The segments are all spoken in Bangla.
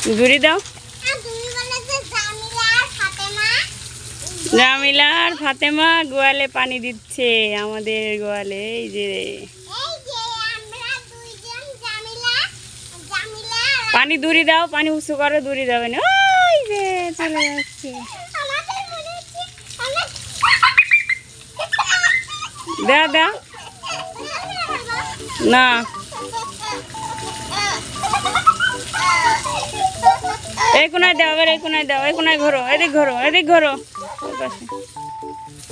ঘুরি দাও। জামিলা আর ফাতেমা গোয়ালে পানি দিচ্ছে, আমাদের গোয়ালে। এই যে পানি দূরি দাও, পানি উঁচু করো, দূরি যাবে না। ওই যে চলে যাচ্ছে। দাও দাও না, এই কোনায় দাও, এবার এই কোনায় দাও, এই কোনায় ঘোরো, এদিক ঘোরো, এদিক ঘোরো।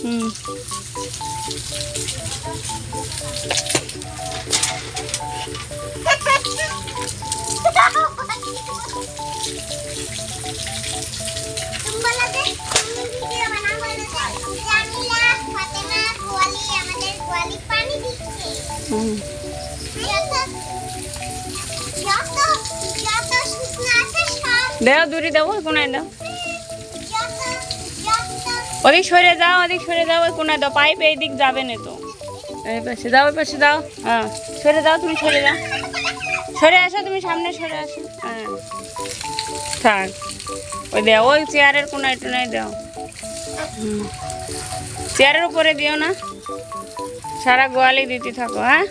হুম দাও, দূরে দাও, ওই কোনায় দাও, ওদিক সরে যাও, ওদিক সরে যাও, ওই কোনায় দাও। পাইপ এই দিক যাবে না তো, এই পাশে দাও, ওই পাশে দাও। হ্যাঁ সরে যাও, তুমি সরে যাও, সরে আসো, তুমি সামনে সরে আসো। হ্যাঁ থাক, ওই দাও, ওই চেয়ারের কোনায় টোনায় দাও। চেয়ারের উপরে দিও না, সারা গোয়ালে দিতে থাকো। হ্যাঁ।